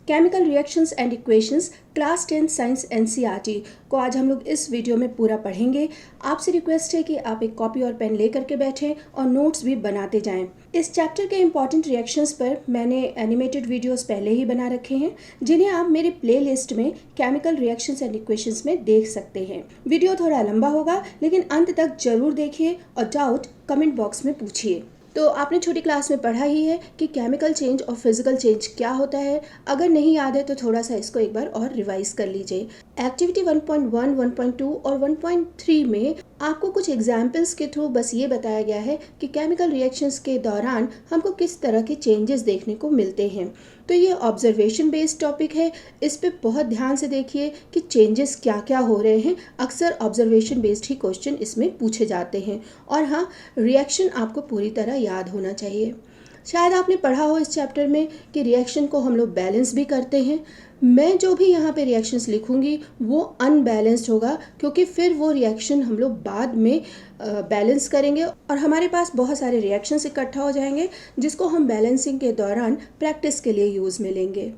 Chemical reactions and equations class 10 science NCERT को आज हम लोग इस वीडियो में पूरा पढ़ेंगे। आपसे रिक्वेस्ट है कि आप एक कॉपी और पेन लेकर के बैठें और नोट्स भी बनाते जाएं। इस चैप्टर के इंपॉर्टेंट रिएक्शंस पर मैंने एनिमेटेड वीडियोस पहले ही बना रखे हैं, जिन्हें आप मेरे प्लेलिस्ट में केमिकल रिएक्शंस एंड इक्वेशंस में देख सकते हैं। वीडियो थोड़ा लंबा होगा, लेकिन अंत तक जरूर देखिए और डाउट कमेंट बॉक्स में पूछिए। तो आपने छोटी क्लास में पढ़ा ही है कि केमिकल चेंज और फिजिकल चेंज क्या होता है। अगर नहीं याद है तो थोड़ा सा इसको एक बार और रिवाइज कर लीजिए। एक्टिविटी 1.1, 1.2 और 1.3 में आपको कुछ एग्जाम्पल्स के थ्रू बस ये बताया गया है कि केमिकल रिएक्शंस के दौरान हमको किस तरह के चेंजेस देखने को मिलते हैं। तो ये ऑब्जर्वेशन बेस्ड टॉपिक है, इस पे बहुत ध्यान से देखिए कि चेंजेस क्या क्या हो रहे हैं। अक्सर ऑब्जर्वेशन बेस्ड ही क्वेश्चन इसमें पूछे जाते हैं। और हाँ, रिएक्शन आपको पूरी तरह याद होना चाहिए। शायद आपने पढ़ा हो इस चैप्टर में कि रिएक्शन को हम लोग बैलेंस भी करते हैं। मैं जो भी यहाँ पे रिएक्शंस लिखूंगी वो अनबैलेंस्ड होगा, क्योंकि फिर वो रिएक्शन हम लोग बाद में बैलेंस करेंगे और हमारे पास बहुत सारे रिएक्शंस इकट्ठा हो जाएंगे, जिसको हम बैलेंसिंग के दौरान प्रैक्टिस के लिए यूज़ में लेंगे।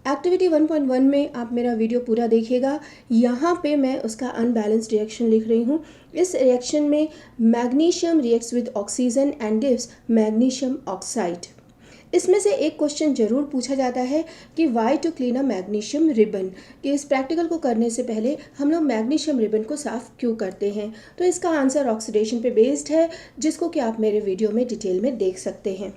एक्टिविटी 1.1 में आप मेरा वीडियो पूरा देखिएगा। यहाँ पे मैं उसका अनबैलेंस्ड रिएक्शन लिख रही हूँ। इस रिएक्शन में magnesium reacts with oxygen and gives magnesium oxide. इसमें से एक क्वेश्चन जरूर पूछा जाता है कि why to clean a magnesium ribbon, कि इस प्रैक्टिकल को करने से पहले हम लोग मैग्नीशियम रिबन को साफ क्यों करते हैं। तो इसका आंसर ऑक्सीडेशन पे बेस्ड है, जिसको कि आप मेरे वीडियो में डिटेल में देख सकते हैं।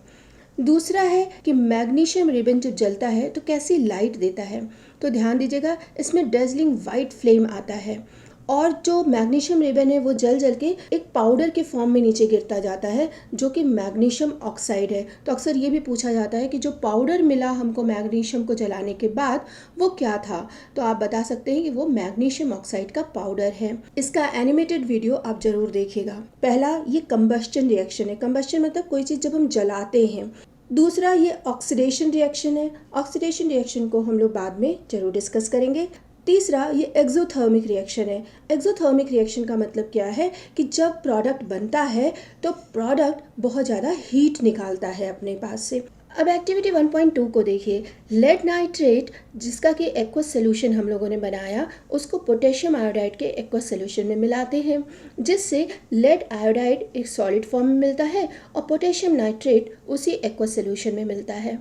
दूसरा है कि मैग्नीशियम रिबन जब जलता है तो कैसी लाइट देता है। तो ध्यान दीजिएगा, इसमें डेजलिंग वाइट फ्लेम आता है और जो मैग्नीशियम रिबन है वो जल जल के एक पाउडर के फॉर्म में नीचे गिरता जाता है, जो कि मैग्नीशियम ऑक्साइड है। तो अक्सर ये भी पूछा जाता है कि जो पाउडर मिला हमको मैग्नीशियम को जलाने के बाद वो क्या था। तो आप बता सकते हैं कि वो मैग्नीशियम ऑक्साइड का पाउडर है। इसका एनिमेटेड वीडियो आप जरूर देखिएगा। पहला ये कंबस्चन रिएक्शन है। कंबस्चन मतलब कोई चीज़ जब हम जलाते हैं। दूसरा ये ऑक्सीडेशन रिएक्शन है। ऑक्सीडेशन रिएक्शन को हम लोग बाद में जरूर डिस्कस करेंगे। तीसरा ये एक्सोथर्मिक रिएक्शन है। एक्सोथर्मिक रिएक्शन का मतलब क्या है कि जब प्रोडक्ट बनता है तो प्रोडक्ट बहुत ज़्यादा हीट निकालता है अपने पास से। अब एक्टिविटी 1.2 को देखिए। लेड नाइट्रेट, जिसका कि एक्वस सोल्यूशन हम लोगों ने बनाया, उसको पोटेशियम आयोडाइड के एक्वस सोल्यूशन में मिलाते हैं, जिससे लेड आयोडाइड एक सॉलिड फॉर्म में मिलता है और पोटेशियम नाइट्रेट उसी एक्वस सोल्यूशन में मिलता है।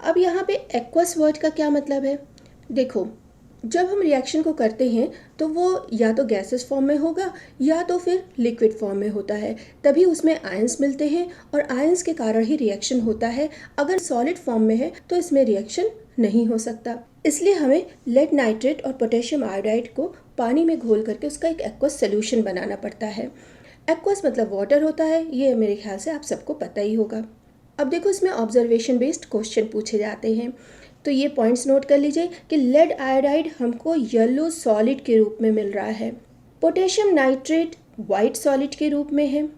अब यहाँ पे एक्वस वर्ड का क्या मतलब है? देखो, जब हम रिएक्शन को करते हैं तो वो या तो गैसेस फॉर्म में होगा या तो फिर लिक्विड फॉर्म में होता है, तभी उसमें आयंस मिलते हैं और आयंस के कारण ही रिएक्शन होता है। अगर सॉलिड फॉर्म में है तो इसमें रिएक्शन नहीं हो सकता। इसलिए हमें लेड नाइट्रेट और पोटेशियम आयोडाइड को पानी में घोल करके उसका एक एक्वस सोल्यूशन बनाना पड़ता है। एक्वस मतलब वाटर होता है, ये मेरे ख्याल से आप सबको पता ही होगा। अब देखो, इसमें ऑब्जर्वेशन बेस्ड क्वेश्चन पूछे जाते हैं। तो ये पॉइंट्स नोट कर लीजिए कि लेड आयोडाइड हमको येलो सॉलिड के रूप में मिल रहा है, पोटेशियम नाइट्रेट वाइट सॉलिड के रूप में है,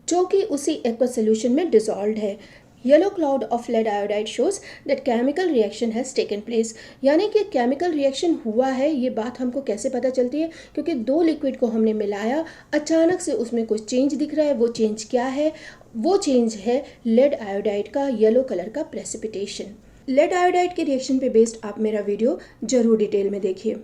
जो कि उसी एक्वस सोल्यूशन में डिसॉल्व्ड है। Yellow cloud of lead iodide shows that chemical reaction has taken place, यानी कि केमिकल रिएक्शन हुआ है। ये बात हमको कैसे पता चलती है? क्योंकि दो लिक्विड को हमने मिलाया, अचानक से उसमें कुछ चेंज दिख रहा है। वो चेंज क्या है? वो चेंज है लेड आयोडाइड का येलो कलर का प्रेसिपिटेशन। लेड आयोडाइड के रिएक्शन पे बेस्ड आप मेरा वीडियो जरूर डिटेल में देखिए।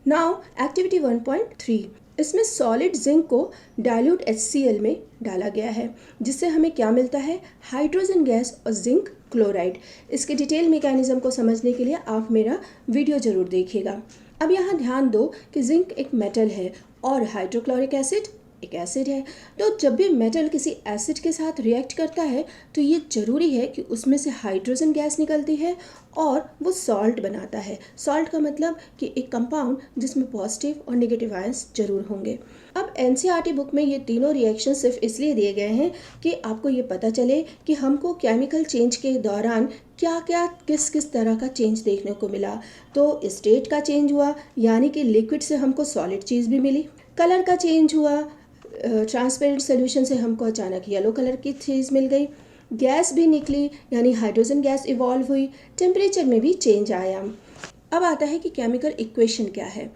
नाउ एक्टिविटी 1.3, इसमें सॉलिड जिंक को डाइल्यूट HCl में डाला गया है, जिससे हमें क्या मिलता है? हाइड्रोजन गैस और जिंक क्लोराइड। इसके डिटेल मैकेनिज्म को समझने के लिए आप मेरा वीडियो जरूर देखिएगा। अब यहाँ ध्यान दो कि जिंक एक मेटल है और हाइड्रोक्लोरिक एसिड एक एसिड है। तो जब भी मेटल किसी एसिड के साथ रिएक्ट करता है तो ये जरूरी है कि उसमें से हाइड्रोजन गैस निकलती है और वो सॉल्ट बनाता है। सॉल्ट का मतलब कि एक कंपाउंड जिसमें पॉजिटिव और नेगेटिव आयंस जरूर होंगे। अब एनसीईआरटी बुक में ये तीनों रिएक्शन सिर्फ इसलिए दिए गए हैं कि आपको ये पता चले कि हमको केमिकल चेंज के दौरान क्या क्या किस किस तरह का चेंज देखने को मिला। तो स्टेट का चेंज हुआ, यानी कि लिक्विड से हमको सॉलिड चीज़ भी मिली। कलर का चेंज हुआ, ट्रांसपेरेंट सोल्यूशन से हमको अचानक येलो कलर की चीज़ मिल गई। गैस भी निकली, यानी हाइड्रोजन गैस इवॉल्व हुई। टेम्परेचर में भी चेंज आया। अब आता है कि केमिकल इक्वेशन क्या है।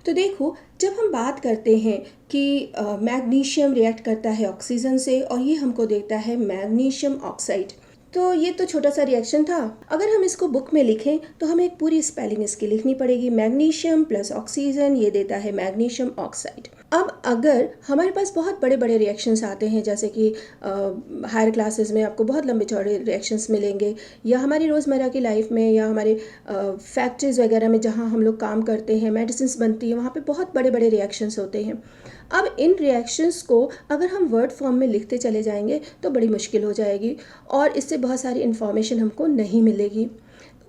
तो देखो, जब हम बात करते हैं कि मैग्नीशियम रिएक्ट करता है ऑक्सीजन से और ये हमको देता है मैग्नीशियम ऑक्साइड, तो ये तो छोटा सा रिएक्शन था। अगर हम इसको बुक में लिखें तो हमें एक पूरी स्पेलिंग इसकी लिखनी पड़ेगी। मैग्नीशियम प्लस ऑक्सीजन ये देता है मैग्नीशियम ऑक्साइड। अब अगर हमारे पास बहुत बड़े बड़े रिएक्शंस आते हैं, जैसे कि हायर क्लासेस में आपको बहुत लंबे चौड़े रिएक्शंस मिलेंगे, या हमारी रोज़मर्रा की लाइफ में, या हमारे फैक्ट्रीज वगैरह में जहाँ हम लोग काम करते हैं, मेडिसिन बनती है, वहाँ पे बहुत बड़े बड़े रिएक्शंस होते हैं। अब इन रिएक्शंस को अगर हम वर्ड फॉर्म में लिखते चले जाएंगे तो बड़ी मुश्किल हो जाएगी और इससे बहुत सारी इन्फॉर्मेशन हमको नहीं मिलेगी।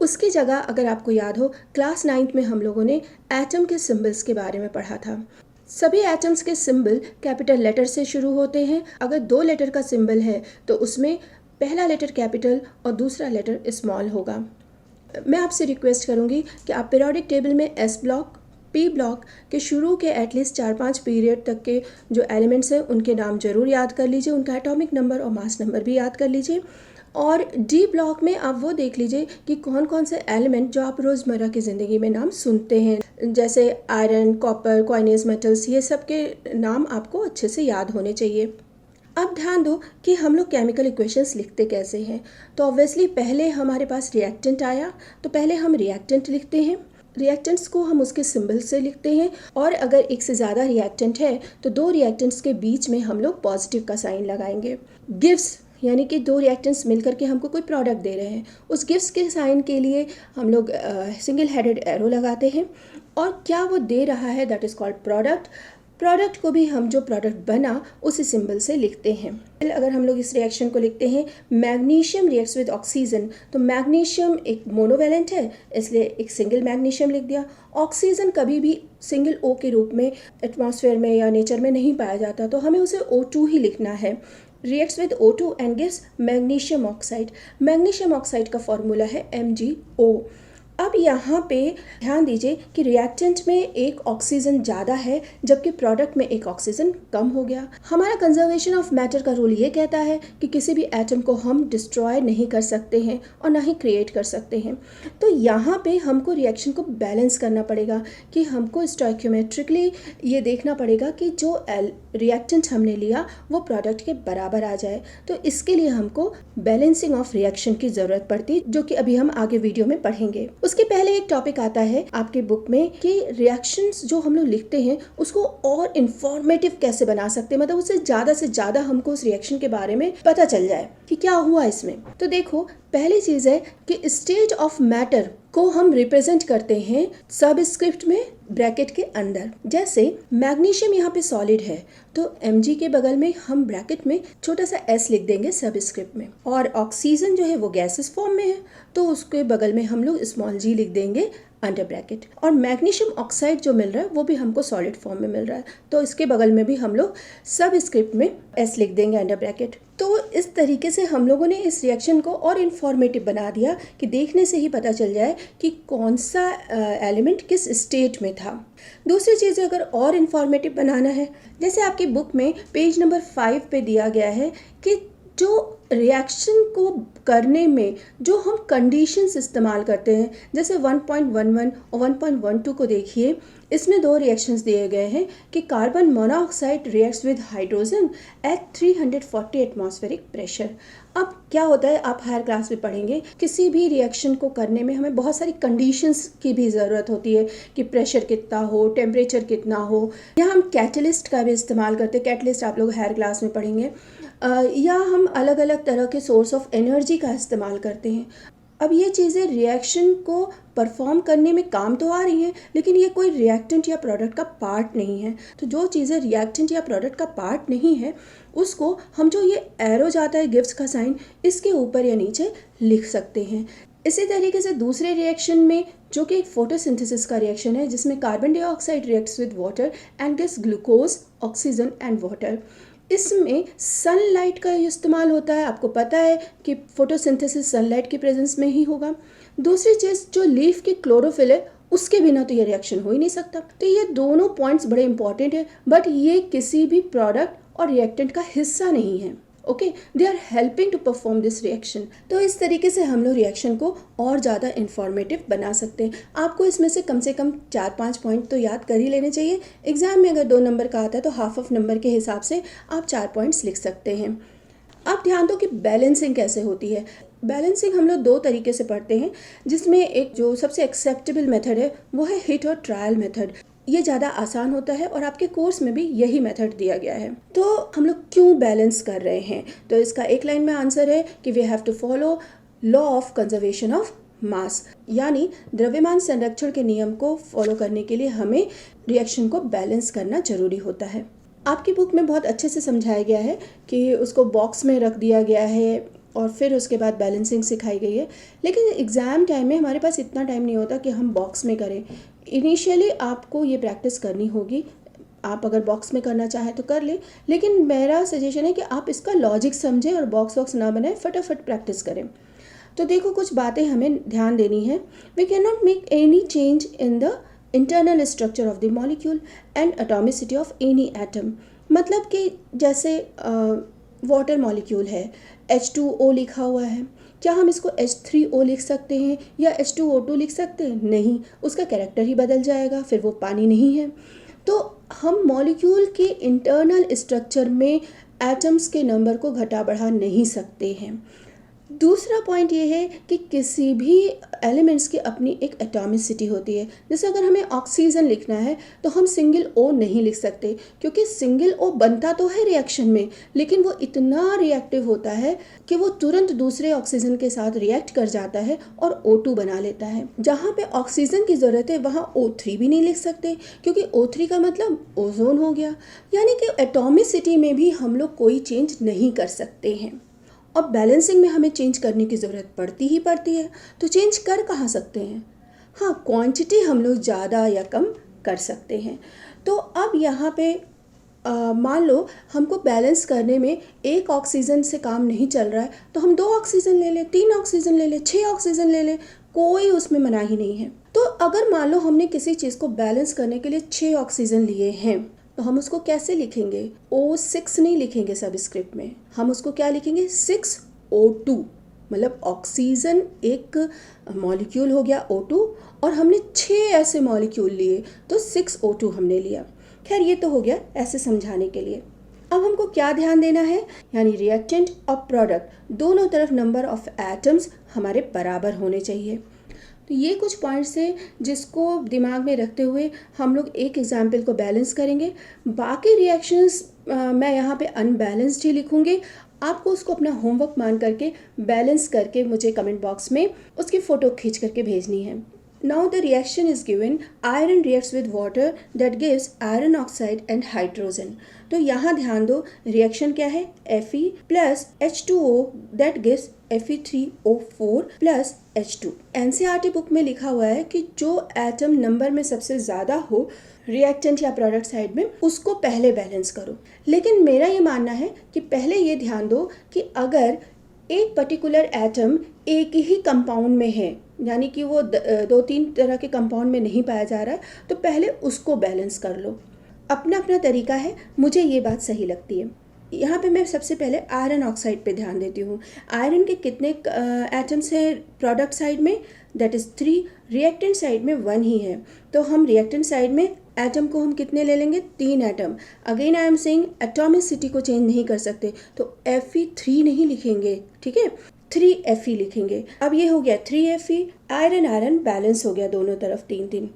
उसकी जगह अगर आपको याद हो, क्लास 9th में हम लोगों ने एटम के सिंबल्स के बारे में पढ़ा था। सभी एटम्स के सिंबल कैपिटल लेटर से शुरू होते हैं। अगर 2 लेटर का सिंबल है तो उसमें पहला लेटर कैपिटल और दूसरा लेटर स्मॉल होगा। मैं आपसे रिक्वेस्ट करूँगी कि आप पीरियोडिक टेबल में एस ब्लॉक, पी ब्लॉक के शुरू के एटलीस्ट 4-5 पीरियड तक के जो एलिमेंट्स हैं उनके नाम जरूर याद कर लीजिए, उनका एटॉमिक नंबर और मास नंबर भी याद कर लीजिए। और डी ब्लॉक में आप वो देख लीजिए कि कौन कौन से एलिमेंट जो आप रोज़मर्रा की ज़िंदगी में नाम सुनते हैं, जैसे आयरन, कॉपर, कॉइनियस मेटल्स, ये सब के नाम आपको अच्छे से याद होने चाहिए। अब ध्यान दो कि हम लोग केमिकल इक्वेशंस लिखते कैसे हैं। तो ऑब्वियसली पहले हमारे पास रिएक्टेंट आया, तो पहले हम रिएक्टेंट लिखते हैं। रिएक्टेंट्स को हम उसके सिंबल से लिखते हैं, और अगर एक से ज़्यादा रिएक्टेंट है तो 2 रिएक्टेंट्स के बीच में हम लोग पॉजिटिव का साइन लगाएंगे। गिव्स यानी कि 2 रिएक्टेंट्स मिलकर के हमको कोई प्रोडक्ट दे रहे हैं, उस गिव्स के साइन के लिए हम लोग सिंगल हेडेड एरो लगाते हैं, और क्या वो दे रहा है that is called product. Product को भी हम जो प्रोडक्ट बना उसी सिंबल से लिखते हैं। अगर हम लोग इस रिएक्शन को लिखते हैं मैग्नीशियम रिएक्ट्स विद ऑक्सीजन, तो मैग्नीशियम एक मोनोवैलेंट है इसलिए एक सिंगल मैग्नीशियम लिख दिया। ऑक्सीजन कभी भी सिंगल ओ के रूप में एटमॉस्फेयर में या नेचर में नहीं पाया जाता, तो हमें उसे O2 ही लिखना है। Reacts with O2 and gives magnesium oxide. Magnesium oxide का फॉर्मूला है MgO। अब यहाँ पे ध्यान दीजिए कि रिएक्टेंट में एक ऑक्सीजन ज़्यादा है जबकि प्रोडक्ट में एक ऑक्सीजन कम हो गया। हमारा कंजर्वेशन ऑफ मैटर का रूल ये कहता है कि किसी भी एटम को हम डिस्ट्रॉय नहीं कर सकते हैं और ना ही क्रिएट कर सकते हैं। तो यहाँ पे हमको रिएक्शन को बैलेंस करना पड़ेगा कि हमको स्टोइकियोमेट्रिकली ये देखना पड़ेगा कि जो रिएक्टेंट हमने लिया वो प्रोडक्ट के बराबर आ जाए। तो इसके लिए हमको बैलेंसिंग ऑफ रिएक्शन की ज़रूरत पड़ती है, जो कि अभी हम आगे वीडियो में पढ़ेंगे। उसके पहले एक टॉपिक आता है आपके बुक में कि रिएक्शंस जो हम लोग लिखते हैं उसको और इंफॉर्मेटिव कैसे बना सकते हैं, मतलब उससे ज़्यादा हमको उस रिएक्शन के बारे में पता चल जाए कि क्या हुआ इसमें। तो देखो, पहली चीज़ है कि स्टेट ऑफ मैटर को हम रिप्रेजेंट करते हैं सबस्क्रिप्ट में ब्रैकेट के अंदर। जैसे मैग्नीशियम यहाँ पे सॉलिड है तो Mg के बगल में हम ब्रैकेट में छोटा सा S लिख देंगे सबस्क्रिप्ट में, और ऑक्सीजन जो है वो गैसेस फॉर्म में है तो उसके बगल में हम लोग स्मॉल g लिख देंगे अंडर ब्रैकेट। और मैग्नीशियम ऑक्साइड जो मिल रहा है वो भी हमको सॉलिड फॉर्म में मिल रहा है तो इसके बगल में भी हम लोग सबस्क्रिप्ट में S लिख देंगे अंडर ब्रैकेट। तो इस तरीके से हम लोगों ने इस रिएक्शन को और इन्फॉर्मेटिव बना दिया कि देखने से ही पता चल जाए कि कौन सा एलिमेंट किस स्टेट में था। दूसरी चीज़ अगर और इन्फॉर्मेटिव बनाना है, जैसे आपकी बुक में पेज नंबर 5 पे दिया गया है कि जो रिएक्शन को करने में जो हम कंडीशंस इस्तेमाल करते हैं, जैसे 1.11 और 1.12 को देखिए, इसमें 2 रिएक्शंस दिए गए हैं कि carbon monoxide reacts with hydrogen at 340 atmospheric pressure. अब क्या होता है, आप हायर क्लास में पढ़ेंगे, किसी भी रिएक्शन को करने में हमें बहुत सारी कंडीशंस की भी ज़रूरत होती है कि प्रेशर कितना हो, टेम्परेचर कितना हो। यहाँ हम कैटलिस्ट का भी इस्तेमाल करते हैं, कैटलिस्ट आप लोग हायर क्लास में पढ़ेंगे। या हम अलग अलग तरह के सोर्स ऑफ एनर्जी का इस्तेमाल करते हैं। अब ये चीज़ें रिएक्शन को परफॉर्म करने में काम तो आ रही हैं, लेकिन ये कोई रिएक्टेंट या प्रोडक्ट का पार्ट नहीं है। तो जो चीज़ें रिएक्टेंट या प्रोडक्ट का पार्ट नहीं है उसको हम जो ये एरो जाता है गिव्स का साइन, इसके ऊपर या नीचे लिख सकते हैं। इसी तरीके से दूसरे रिएक्शन में जो कि एक फोटोसिंथेसिस का रिएक्शन है जिसमें carbon dioxide reacts with water and gives glucose, oxygen and water, इसमें सनलाइट का इस्तेमाल होता है। आपको पता है कि फोटोसिंथेसिस सनलाइट की प्रेजेंस में ही होगा। दूसरी चीज़, जो लीफ की क्लोरोफिल है उसके बिना तो ये रिएक्शन हो ही नहीं सकता। तो ये दोनों पॉइंट्स बड़े इंपॉर्टेंट है, बट ये किसी भी प्रोडक्ट और रिएक्टेंट का हिस्सा नहीं है। Okay, they are helping to perform this reaction. तो इस तरीके से हम लोग रिएक्शन को और ज़्यादा इंफॉर्मेटिव बना सकते हैं। आपको इसमें से कम 4-5 पॉइंट तो याद कर ही लेने चाहिए। एग्जाम में अगर 2 नंबर का आता है तो हाफ ऑफ नंबर के हिसाब से आप 4 पॉइंट्स लिख सकते हैं। अब ध्यान दो कि बैलेंसिंग कैसे होती है। बैलेंसिंग हम लोग दो तरीके से पढ़ते हैं, जिसमें एक जो सबसे एक्सेप्टेबल मेथड है वो है हिट और ट्रायल मेथड। ये ज़्यादा आसान होता है और आपके कोर्स में भी यही मेथड दिया गया है। तो हम लोग क्यों बैलेंस कर रहे हैं, तो इसका एक लाइन में आंसर है कि we have to follow law of conservation of mass, यानी द्रव्यमान संरक्षण के नियम को फॉलो करने के लिए हमें रिएक्शन को बैलेंस करना जरूरी होता है। आपकी बुक में बहुत अच्छे से समझाया गया है कि उसको बॉक्स में रख दिया गया है और फिर उसके बाद बैलेंसिंग सिखाई गई है, लेकिन एग्ज़ाम टाइम में हमारे पास इतना टाइम नहीं होता कि हम बॉक्स में करें। इनिशियली आपको ये प्रैक्टिस करनी होगी, आप अगर बॉक्स में करना चाहें तो कर ले, लेकिन मेरा सजेशन है कि आप इसका लॉजिक समझें और बॉक्स वॉक्स ना बनाएं, फटाफट प्रैक्टिस करें। तो देखो, कुछ बातें हमें ध्यान देनी है। We can not make any change in the internal structure of the molecule and atomicity of any atom. मतलब कि जैसे वाटर मॉलिक्यूल है, H2O लिखा हुआ है, क्या हम इसको H3O लिख सकते हैं या H2O2 लिख सकते हैं? नहीं, उसका कैरेक्टर ही बदल जाएगा, फिर वो पानी नहीं है। तो हम मॉलिक्यूल के इंटरनल स्ट्रक्चर में एटम्स के नंबर को घटा बढ़ा नहीं सकते हैं। दूसरा पॉइंट ये है कि किसी भी एलिमेंट्स की अपनी एक एटॉमिसिटी होती है। जैसे अगर हमें ऑक्सीजन लिखना है तो हम सिंगल O नहीं लिख सकते, क्योंकि सिंगल O बनता तो है रिएक्शन में, लेकिन वो इतना रिएक्टिव होता है कि वो तुरंत दूसरे ऑक्सीजन के साथ रिएक्ट कर जाता है और O2 बना लेता है। जहाँ पे ऑक्सीजन की ज़रूरत है वहाँ O3 भी नहीं लिख सकते, क्योंकि O3 का मतलब ओजोन हो गया। यानी कि एटॉमिसिटी में भी हम लोग कोई चेंज नहीं कर सकते हैं। और बैलेंसिंग में हमें चेंज करने की ज़रूरत पड़ती ही पड़ती है, तो चेंज कर कहाँ सकते हैं? हाँ, क्वांटिटी हम लोग ज़्यादा या कम कर सकते हैं। तो अब यहाँ पे मान लो हमको बैलेंस करने में एक ऑक्सीजन से काम नहीं चल रहा है, तो हम 2 ऑक्सीजन ले लें, 3 ऑक्सीजन ले लें, 6 ऑक्सीजन ले लें, कोई उसमें मनाही नहीं है। तो अगर मान लो हमने किसी चीज़ को बैलेंस करने के लिए 6 ऑक्सीजन लिए हैं, तो हम उसको कैसे लिखेंगे? O6 नहीं लिखेंगे सबस्क्रिप्ट में, हम उसको क्या लिखेंगे? 6O2। मतलब ऑक्सीजन एक मॉलिक्यूल हो गया O2, और हमने 6 ऐसे मॉलिक्यूल लिए तो 6O2 हमने लिया। खैर, ये तो हो गया ऐसे समझाने के लिए। अब हमको क्या ध्यान देना है, यानी रिएक्टेंट और प्रोडक्ट दोनों तरफ नंबर ऑफ एटम्स हमारे बराबर होने चाहिए। तो ये कुछ पॉइंट्स हैं जिसको दिमाग में रखते हुए हम लोग एक एग्जाम्पल को बैलेंस करेंगे। बाकी रिएक्शंस मैं यहाँ पे अनबैलेंस्ड ही लिखूँगी। आपको उसको अपना होमवर्क मान करके बैलेंस करके मुझे कमेंट बॉक्स में उसकी फ़ोटो खींच करके भेजनी है। Now the reaction is given, iron reacts with water that gives iron oxide and hydrogen. तो यहाँ ध्यान दो, रिएक्शन क्या है? Fe plus H2O that gives Fe3O4 plus H2। NCERT book में लिखा हुआ है कि जो एटम नंबर में सबसे ज़्यादा हो रिएक्टेंट या प्रोडक्ट साइड में, उसको पहले बैलेंस करो। लेकिन मेरा ये मानना है कि पहले ये ध्यान दो कि अगर एक पर्टिकुलर एटम एक ही कंपाउंड में है, यानी कि वो 2-3 तरह के कंपाउंड में नहीं पाया जा रहा है, तो पहले उसको बैलेंस कर लो। अपना अपना तरीका है, मुझे ये बात सही लगती है। यहाँ पे मैं सबसे पहले आयरन ऑक्साइड पे ध्यान देती हूँ। आयरन के कितने एटम्स हैं प्रोडक्ट साइड में? That is 3। रिएक्टेंट साइड में 1 ही है, तो हम रिएक्टेंट साइड में एटम को हम कितने ले लेंगे? 3 atom. Again I am saying atomicity को चेंज नहीं कर सकते, तो Fe3 नहीं लिखेंगे, ठीक है, 3Fe लिखेंगे। अब ये हो गया 3Fe, आयरन आयरन बैलेंस हो गया दोनों तरफ 3-3।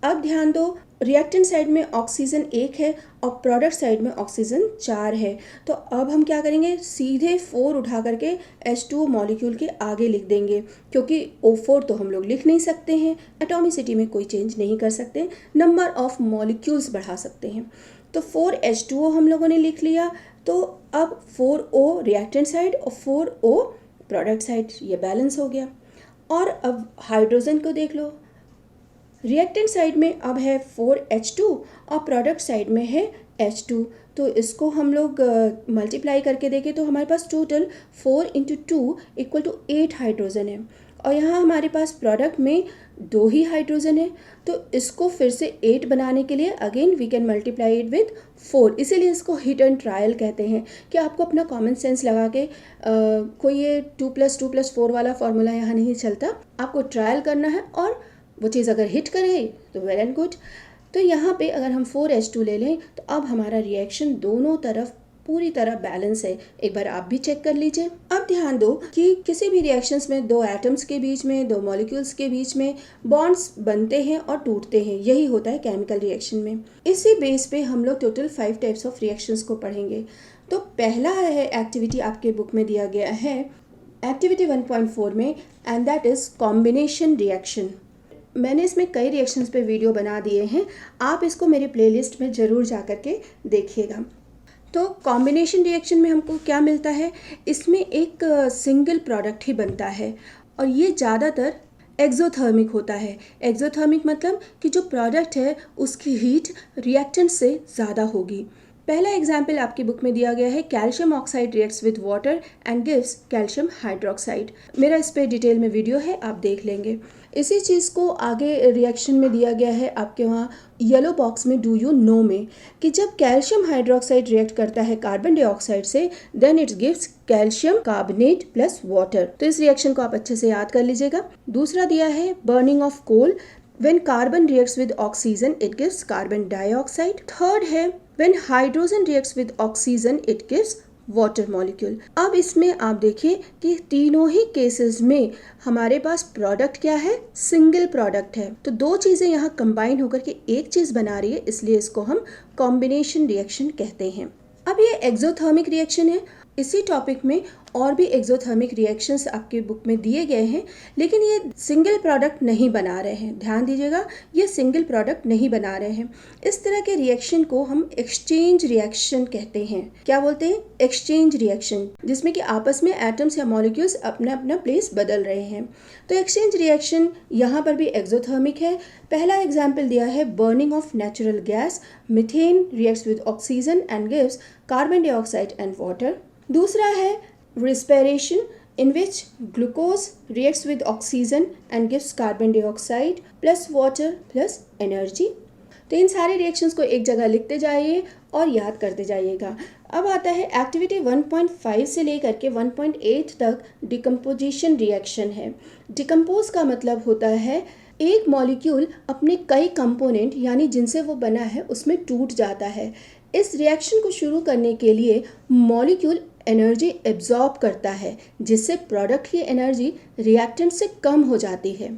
अब ध्यान दो, रिएक्टेंट साइड में ऑक्सीजन 1 है और प्रोडक्ट साइड में ऑक्सीजन 4 है, तो अब हम क्या करेंगे? सीधे 4 उठा करके H2O मॉलिक्यूल के आगे लिख देंगे, क्योंकि O4 तो हम लोग लिख नहीं सकते हैं, एटॉमिसिटी में कोई चेंज नहीं कर सकते, नंबर ऑफ मॉलिक्यूल्स बढ़ा सकते हैं। तो 4H2O हम लोगों ने लिख लिया, तो अब 4O रिएक्टेंट साइड और 4O प्रोडक्ट साइड, ये बैलेंस हो गया। और अब हाइड्रोजन को देख लो, रिएक्टेंट साइड में अब है 4H2 और प्रोडक्ट साइड में है H2, तो इसको हम लोग मल्टीप्लाई करके देखें तो हमारे पास टोटल 4 × 2 = 8 हाइड्रोजन है, और यहाँ हमारे पास प्रोडक्ट में 2 ही हाइड्रोजन है, तो इसको फिर से 8 बनाने के लिए again we can multiply it with 4। इसीलिए इसको हिट एंड ट्रायल कहते हैं कि आपको अपना कॉमन सेंस लगा के कोई ये 2 + 2 + 4 वाला फॉर्मूला यहाँ नहीं चलता, आपको ट्रायल करना है, और वो चीज़ अगर हिट करे तो वेल एंड गुड। तो यहाँ पे अगर हम 4H2 ले लें तो अब हमारा रिएक्शन दोनों तरफ पूरी तरह बैलेंस है। एक बार आप भी चेक कर लीजिए। अब ध्यान दो कि किसी भी रिएक्शंस में दो एटम्स के बीच में, दो मॉलिक्यूल्स के बीच में बॉन्ड्स बनते हैं और टूटते हैं। यही होता है केमिकल रिएक्शन में। इसी बेस पे हम लोग टोटल 5 टाइप्स ऑफ रिएक्शंस को पढ़ेंगे। तो पहला है एक्टिविटी आपके बुक में दिया गया है एक्टिविटी 1.4 में, and that is combination reaction. मैंने इसमें कई रिएक्शंस पे वीडियो बना दिए हैं, आप इसको मेरे प्लेलिस्ट में ज़रूर जा कर के देखिएगा। तो कॉम्बिनेशन रिएक्शन में हमको क्या मिलता है, इसमें एक सिंगल प्रोडक्ट ही बनता है और ये ज़्यादातर एक्सोथर्मिक होता है। एक्सोथर्मिक मतलब कि जो प्रोडक्ट है उसकी हीट रिएक्टेंट से ज़्यादा होगी। पहला एग्जाम्पल आपकी बुक में दिया गया है calcium oxide reacts with water and gives calcium hydroxide. मेरा इस पे डिटेल में वीडियो है, आप देख लेंगे। इसी चीज़ को आगे रिएक्शन में दिया गया है आपके वहाँ येलो बॉक्स में, डू यू नो में, कि जब कैल्शियम हाइड्रोक्साइड रिएक्ट करता है कार्बन डाइऑक्साइड से, then it gives calcium carbonate plus water. तो इस रिएक्शन को आप अच्छे से याद कर लीजिएगा। दूसरा दिया है burning of coal, when carbon reacts with oxygen it gives carbon dioxide। Third है when hydrogen reacts with oxygen it gives water molecule. अब इसमें आप देखिए कि तीनों ही केसेस में हमारे पास प्रोडक्ट क्या है, सिंगल प्रोडक्ट है। तो दो चीज़ें यहाँ कंबाइन होकर के एक चीज़ बना रही है, इसलिए इसको हम कॉम्बिनेशन रिएक्शन कहते हैं। अब ये एक्सोथर्मिक रिएक्शन है। इसी टॉपिक में और भी एक्सोथर्मिक रिएक्शंस आपके बुक में दिए गए हैं, लेकिन ये सिंगल प्रोडक्ट नहीं बना रहे हैं। ध्यान दीजिएगा, ये सिंगल प्रोडक्ट नहीं बना रहे हैं। इस तरह के रिएक्शन को हम एक्सचेंज रिएक्शन कहते हैं। क्या बोलते हैं, एक्सचेंज रिएक्शन, जिसमें कि आपस में एटम्स या मॉलिक्यूल्स अपना अपना प्लेस बदल रहे हैं। तो एक्सचेंज रिएक्शन यहाँ पर भी एक्सोथर्मिक है। पहला एग्जाम्पल दिया है burning of natural gas, methane reacts with oxygen and gives carbon dioxide and water. दूसरा है respiration, in which glucose reacts with oxygen and gives carbon dioxide plus water plus energy। तो इन सारे reactions को एक जगह लिखते जाइए और याद करते जाइएगा। अब आता है एक्टिविटी 1.5 से लेकर के 1.8 तक डिकम्पोजिशन रिएक्शन है। डिकम्पोज का मतलब होता है एक मॉलिक्यूल अपने कई कंपोनेंट यानी जिनसे वो बना है उसमें टूट जाता है। इस रिएक्शन को शुरू करने के लिए मॉलिक्यूल एनर्जी एब्जॉर्ब करता है, जिससे प्रोडक्ट की एनर्जी रिएक्टेंट से कम हो जाती है,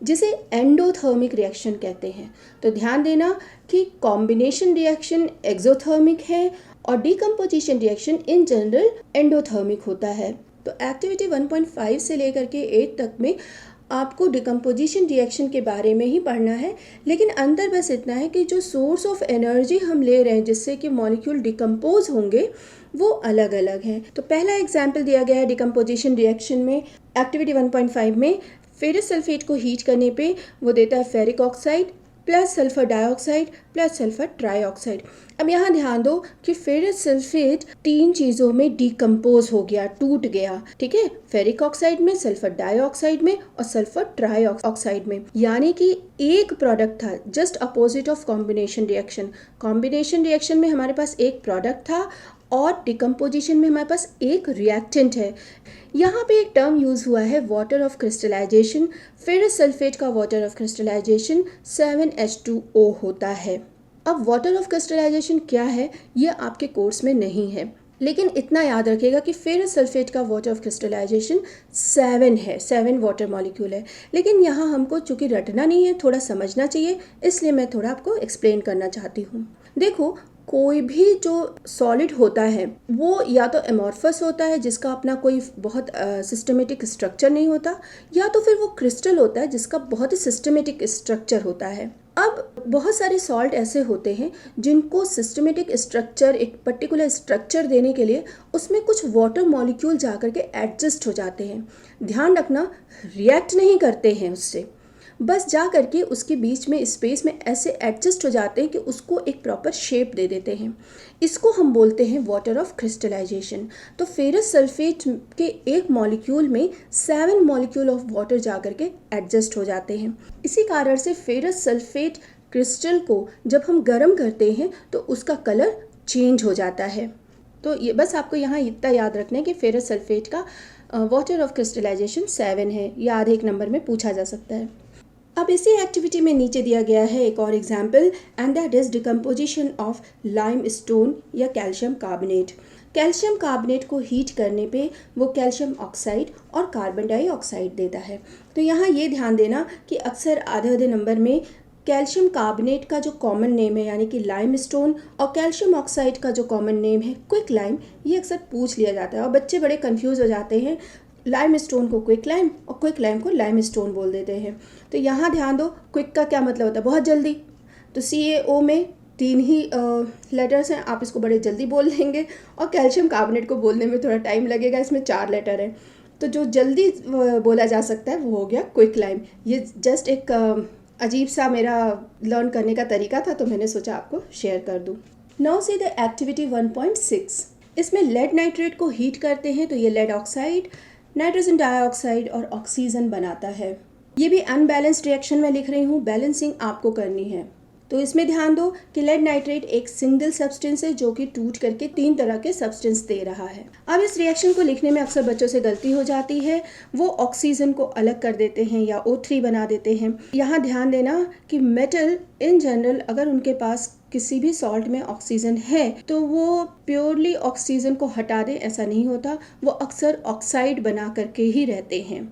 जिसे एंडोथर्मिक रिएक्शन कहते हैं। तो ध्यान देना कि कॉम्बिनेशन रिएक्शन एक्सोथर्मिक है और decomposition reaction in general endothermic होता है। तो एक्टिविटी 1.5 से लेकर के 8 तक में आपको डिकम्पोजिशन रिएक्शन के बारे में ही पढ़ना है, लेकिन अंदर बस इतना है कि जो सोर्स ऑफ एनर्जी हम ले रहे हैं जिससे कि मॉलिक्यूल डिकम्पोज होंगे वो अलग अलग हैं। तो पहला एग्जाम्पल दिया गया है डिकम्पोजिशन रिएक्शन में एक्टिविटी 1.5 में, फेरस सल्फेट को हीट करने पे वो देता है ferric oxide plus sulphur dioxide plus sulphur trioxide. अब यहाँ ध्यान दो कि फेरस सल्फेट 3 चीज़ों में डिकम्पोज हो गया, टूट गया, ठीक है, फेरिक ऑक्साइड में, सल्फर डाइऑक्साइड में और सल्फर ट्राइऑक्साइड में। यानी कि एक प्रोडक्ट था, just opposite of combination reaction. Combination reaction में हमारे पास एक प्रोडक्ट था और डिकम्पोजिशन में हमारे पास एक रिएक्टेंट है। यहाँ पे एक टर्म यूज़ हुआ है water of crystallisation. Ferrous sulphate का वाटर ऑफ क्रिस्टलाइजेशन 7H2O होता है। अब वाटर ऑफ क्रिस्टलाइजेशन क्या है ये आपके कोर्स में नहीं है, लेकिन इतना याद रखिएगा कि फेरस सल्फेट का वाटर ऑफ क्रिस्टलाइजेशन 7 है, 7 वाटर मॉलिक्यूल है। लेकिन यहाँ हमको चूँकि रटना नहीं है, थोड़ा समझना चाहिए, इसलिए मैं थोड़ा आपको एक्सप्लेन करना चाहती हूँ। देखो, कोई भी जो सॉलिड होता है वो या तो एमॉर्फस होता है जिसका अपना कोई बहुत सिस्टमेटिक स्ट्रक्चर नहीं होता, या तो फिर वो क्रिस्टल होता है जिसका बहुत ही सिस्टमेटिक स्ट्रक्चर होता है। अब बहुत सारे सॉल्ट ऐसे होते हैं जिनको सिस्टमेटिक स्ट्रक्चर, एक पर्टिकुलर स्ट्रक्चर देने के लिए उसमें कुछ वाटर मॉलिक्यूल जाकर के एडजस्ट हो जाते हैं। ध्यान रखना, रिएक्ट नहीं करते हैं उससे, बस जा करके उसके बीच में स्पेस में ऐसे एडजस्ट हो जाते हैं कि उसको एक प्रॉपर शेप दे देते हैं। इसको हम बोलते हैं वाटर ऑफ क्रिस्टलाइजेशन। तो फेरस सल्फेट के एक मॉलिक्यूल में 7 मॉलिक्यूल ऑफ वाटर जा करके एडजस्ट हो जाते हैं। इसी कारण से फेरस सल्फेट क्रिस्टल को जब हम गर्म करते हैं तो उसका कलर चेंज हो जाता है। तो ये बस आपको यहाँ इतना याद रखना है कि फेरस सल्फेट का वाटर ऑफ क्रिस्टलाइजेशन 7 है, या आधे एक नंबर में पूछा जा सकता है। अब इसी एक्टिविटी में नीचे दिया गया है एक और example, and that is decomposition of lime stone या कैल्शियम कार्बोनेट। कैल्शियम कार्बोनेट को हीट करने पे वो कैल्शियम ऑक्साइड और कार्बन डाइऑक्साइड देता है। तो यहाँ ये ध्यान देना कि अक्सर आधे आधे नंबर में कैल्शियम कार्बोनेट का जो कॉमन नेम है यानी कि लाइम स्टोन और कैल्शियम ऑक्साइड का जो कॉमन नेम है क्विक लाइम, ये अक्सर पूछ लिया जाता है और बच्चे बड़े कंफ्यूज हो जाते हैं। लाइम स्टोन को क्विक लाइम और क्विक लाइम को लाइम स्टोन बोल देते हैं। तो यहाँ ध्यान दो, क्विक का क्या मतलब होता है? बहुत जल्दी। तो CaO में 3 ही लेटर्स हैं, आप इसको बड़े जल्दी बोल लेंगे। और कैल्शियम कार्बोनेट को बोलने में थोड़ा टाइम लगेगा, इसमें 4 लेटर हैं। तो जो जल्दी बोला जा सकता है वो हो गया क्विक लाइम। ये जस्ट एक अजीब सा मेरा लर्न करने का तरीका था, तो मैंने सोचा आपको शेयर कर दूँ। Now see the activity 1.6। इसमें लेड नाइट्रेट को हीट करते हैं तो ये लेड ऑक्साइड, नाइट्रोजन डाइऑक्साइड और ऑक्सीजन बनाता है। ये भी अनबैलेंस्ड रिएक्शन में लिख रही हूँ, बैलेंसिंग आपको करनी है। तो इसमें ध्यान दो कि लेड नाइट्रेट एक सिंगल सब्सटेंस है जो कि टूट करके 3 तरह के सब्सटेंस दे रहा है। अब इस रिएक्शन को लिखने में अक्सर बच्चों से गलती हो जाती है, वो ऑक्सीजन को अलग कर देते हैं या O3 बना देते हैं। यहाँ ध्यान देना कि मेटल इन जनरल अगर उनके पास किसी भी सॉल्ट में ऑक्सीजन है तो वो प्योरली ऑक्सीजन को हटा दें, ऐसा नहीं होता। वो अक्सर ऑक्साइड बना करके ही रहते हैं।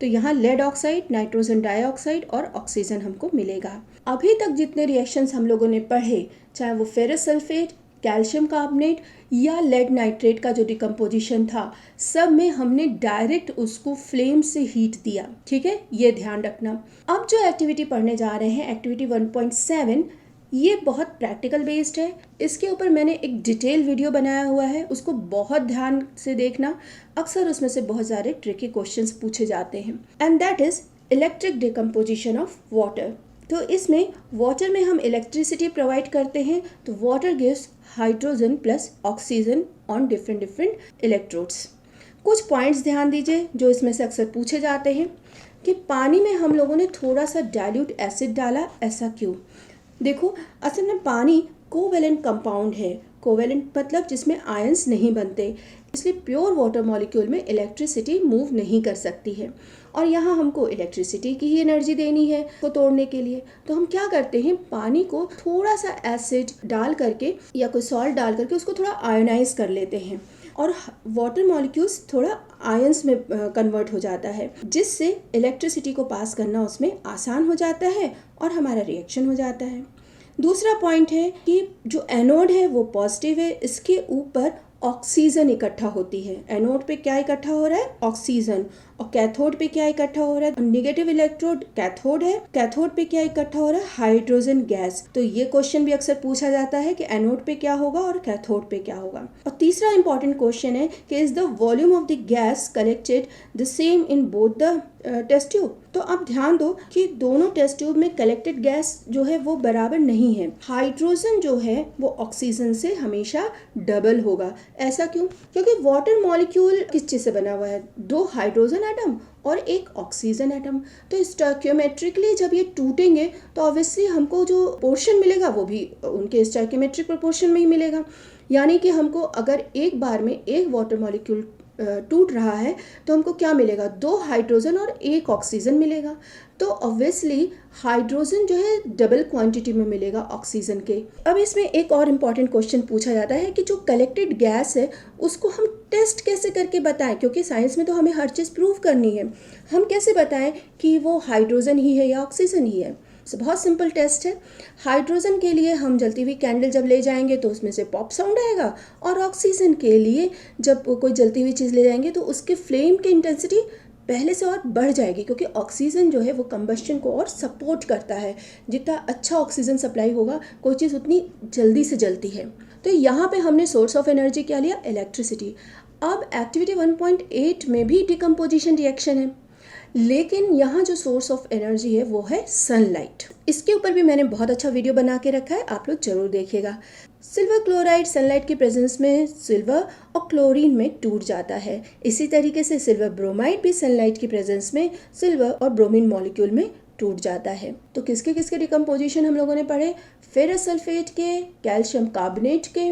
तो यहाँ लेड ऑक्साइड, नाइट्रोजन डाइऑक्साइड और ऑक्सीजन हमको मिलेगा। अभी तक जितने रिएक्शंस हम लोगों ने पढ़े, चाहे वो फेरस सल्फेट, कैल्शियम कार्बोनेट या लेड नाइट्रेट का जो डिकम्पोजिशन था, सब में हमने डायरेक्ट उसको फ्लेम से हीट दिया। ठीक है, ये ध्यान रखना। अब जो एक्टिविटी पढ़ने जा रहे हैं, एक्टिविटी 1.7, ये बहुत प्रैक्टिकल बेस्ड है। इसके ऊपर मैंने एक डिटेल वीडियो बनाया हुआ है, उसको बहुत ध्यान से देखना। अक्सर उसमें से बहुत सारे ट्रिकी क्वेश्चंस पूछे जाते हैं। And that is electric decomposition of water. तो इसमें वाटर में हम इलेक्ट्रिसिटी प्रोवाइड करते हैं, तो water gives hydrogen plus oxygen on different electrodes. कुछ पॉइंट्स ध्यान दीजिए जो इसमें से अक्सर पूछे जाते हैं कि पानी में हम लोगों ने थोड़ा सा डाइल्यूट एसिड डाला, ऐसा क्यों? देखो, असल में पानी कोवेलेंट कंपाउंड है। कोवेलेंट मतलब जिसमें आयंस नहीं बनते, इसलिए प्योर वाटर मॉलिक्यूल में इलेक्ट्रिसिटी मूव नहीं कर सकती है। और यहाँ हमको इलेक्ट्रिसिटी की ही एनर्जी देनी है को तोड़ने के लिए। तो हम क्या करते हैं, पानी को थोड़ा सा एसिड डाल करके या कोई सॉल्ट डाल करके उसको थोड़ा आयोनाइज कर लेते हैं और वाटर मॉलिक्यूल्स थोड़ा आयंस में कन्वर्ट हो जाता है, जिससे इलेक्ट्रिसिटी को पास करना उसमें आसान हो जाता है और हमारा रिएक्शन हो जाता है। दूसरा पॉइंट है कि जो एनोड है वो पॉजिटिव है, इसके ऊपर ऑक्सीजन इकट्ठा होती है। एनोड पे क्या इकट्ठा हो रहा है? ऑक्सीजन। और कैथोड पे क्या इकट्ठा हो रहा है? नेगेटिव इलेक्ट्रोड कैथोड है, कैथोड पे क्या इकट्ठा हो रहा है? Hydrogen gas. तो ये क्वेश्चन भी अक्सर पूछा जाता है कि एनोड पे क्या होगा और कैथोड पे क्या होगा। और तीसरा इंपॉर्टेंट क्वेश्चन है कि is the volume of the gas collected the same in both the test tube. तो आप ध्यान दो कि दोनों टेस्ट ट्यूब में कलेक्टेड गैस जो है वो बराबर नहीं है। हाइड्रोजन जो है वो ऑक्सीजन से हमेशा डबल होगा। ऐसा क्यों? क्योंकि वाटर मॉलिक्यूल किस चीज से बना हुआ है? 2 हाइड्रोजन एटम और 1 ऑक्सीजन एटम। तो स्टोइकियोमेट्रिकली जब ये टूटेंगे तो ऑब्वियसली हमको जो पोर्शन मिलेगा वो भी उनके स्टोइकियोमेट्रिक प्रोपोर्शन में ही मिलेगा। यानी कि हमको अगर एक बार में एक वाटर मॉलिक्यूल टूट रहा है तो हमको क्या मिलेगा? 2 हाइड्रोजन और 1 ऑक्सीजन मिलेगा। तो ऑब्वियसली हाइड्रोजन जो है डबल क्वांटिटी में मिलेगा ऑक्सीजन के। अब इसमें एक और इम्पॉर्टेंट क्वेश्चन पूछा जाता है कि जो कलेक्टेड गैस है उसको हम टेस्ट कैसे करके बताएं, क्योंकि साइंस में तो हमें हर चीज़ प्रूव करनी है। हम कैसे बताएं कि वो हाइड्रोजन ही है या ऑक्सीजन ही है? बहुत सिंपल टेस्ट है। हाइड्रोजन के लिए हम जलती हुई कैंडल जब ले जाएंगे तो उसमें से पॉप साउंड आएगा, और ऑक्सीजन के लिए जब कोई जलती हुई चीज़ ले जाएंगे तो उसके फ्लेम की इंटेंसिटी पहले से और बढ़ जाएगी, क्योंकि ऑक्सीजन जो है वो कंबस्शन को और सपोर्ट करता है। जितना अच्छा ऑक्सीजन सप्लाई होगा कोई चीज़ उतनी जल्दी से जलती है। तो यहाँ पे हमने सोर्स ऑफ एनर्जी क्या लिया? इलेक्ट्रिसिटी। अब एक्टिविटी 1.8 में भी डिकम्पोजिशन रिएक्शन है, लेकिन यहाँ जो सोर्स ऑफ एनर्जी है वो है सनलाइट। इसके ऊपर भी मैंने बहुत अच्छा वीडियो बना के रखा है, आप लोग जरूर देखिएगा। सिल्वर क्लोराइड सनलाइट की प्रेजेंस में सिल्वर और क्लोरीन में टूट जाता है। इसी तरीके से सिल्वर ब्रोमाइड भी सनलाइट की प्रेजेंस में सिल्वर और ब्रोमीन मॉलिक्यूल में टूट जाता है। तो किसके किसके डिकम्पोजिशन हम लोगों ने पढ़े? फेरस सल्फेट के, कैल्शियम कार्बोनेट के,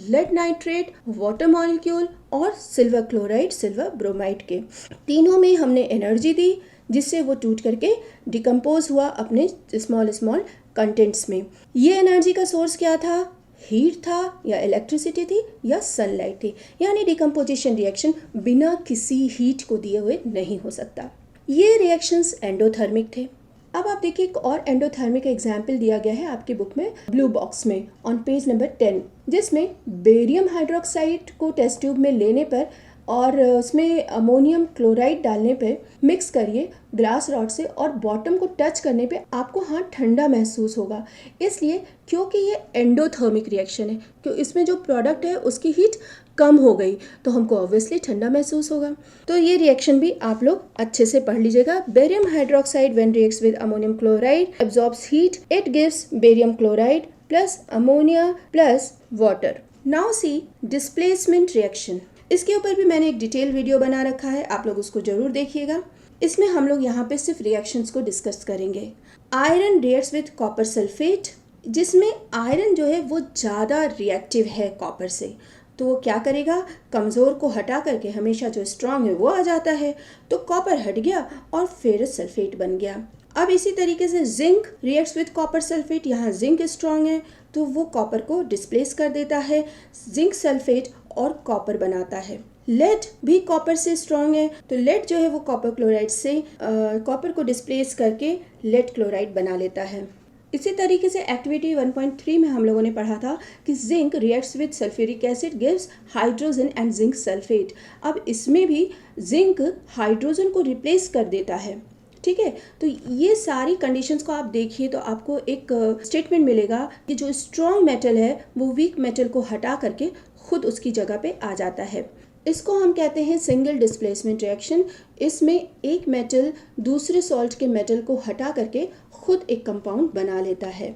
लेड नाइट्रेट, वाटर मॉलिक्यूल और सिल्वर क्लोराइड, सिल्वर ब्रोमाइड के। तीनों में हमने एनर्जी दी जिससे वो टूट करके डिकम्पोज हुआ अपने स्मॉल कंटेंट्स में। ये एनर्जी का सोर्स क्या था? हीट था या इलेक्ट्रिसिटी थी या सनलाइट थी, यानी डिकम्पोजिशन रिएक्शन बिना किसी हीट को दिए हुए नहीं हो सकता। ये रिएक्शंस एंडोथर्मिक थे। अब आप देखिए एक और एंडोथर्मिक एग्जाम्पल दिया गया है आपकी बुक में ब्लू बॉक्स में ऑन पेज नंबर 10, जिसमें बेरियम हाइड्रोक्साइड को टेस्ट ट्यूब में लेने पर और उसमें अमोनियम क्लोराइड डालने पे मिक्स करिए ग्लास रॉड से और बॉटम को टच करने पे आपको हाथ ठंडा महसूस होगा, इसलिए क्योंकि ये एंडोथर्मिक रिएक्शन है, क्योंकि इसमें जो प्रोडक्ट है उसकी हीट कम हो गई तो हमको ऑब्वियसली ठंडा महसूस होगा। तो ये रिएक्शन भी आप लोग अच्छे से पढ़ लीजिएगा। Barium hydroxide when reacts with ammonium chloride absorbs heat, it gives barium chloride plus ammonia plus water. Now see displacement reaction. इसके ऊपर भी मैंने एक डिटेल वीडियो बना रखा है, आप लोग उसको जरूर देखिएगा। इसमें हम लोग यहाँ पे सिर्फ रिएक्शंस को डिस्कस करेंगे। Iron reacts with copper sulphate, जिसमें आयरन जो है वो ज़्यादा रिएक्टिव है कॉपर से, तो वो क्या करेगा, कमज़ोर को हटा करके हमेशा जो स्ट्रांग है वो आ जाता है, तो कॉपर हट गया और फेरस सल्फेट बन गया। अब इसी तरीके से zinc reacts with copper sulphate, यहाँ जिंक स्ट्रांग है तो वो कॉपर को डिस्प्लेस कर देता है, जिंक सल्फेट और कॉपर बनाता है। लेड भी कॉपर से स्ट्रांग है तो लेड जो है वो कॉपर क्लोराइड से कॉपर को डिस्प्लेस करके लेड क्लोराइड बना लेता है। इसी तरीके से एक्टिविटी 1.3 में हम लोगों ने पढ़ा था कि zinc reacts with sulphuric acid gives hydrogen and zinc sulphate. अब इसमें भी जिंक हाइड्रोजन को रिप्लेस कर देता है, ठीक है। तो ये सारी कंडीशंस को आप देखिए तो आपको एक स्टेटमेंट मिलेगा कि जो स्ट्रॉन्ग मेटल है वो वीक मेटल को हटा करके खुद उसकी जगह पे आ जाता है। इसको हम कहते हैं सिंगल डिस्प्लेसमेंट रिएक्शन। इसमें एक मेटल दूसरे सॉल्ट के मेटल को हटा करके खुद एक कंपाउंड बना लेता है।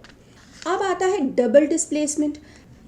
अब आता है डबल डिस्प्लेसमेंट।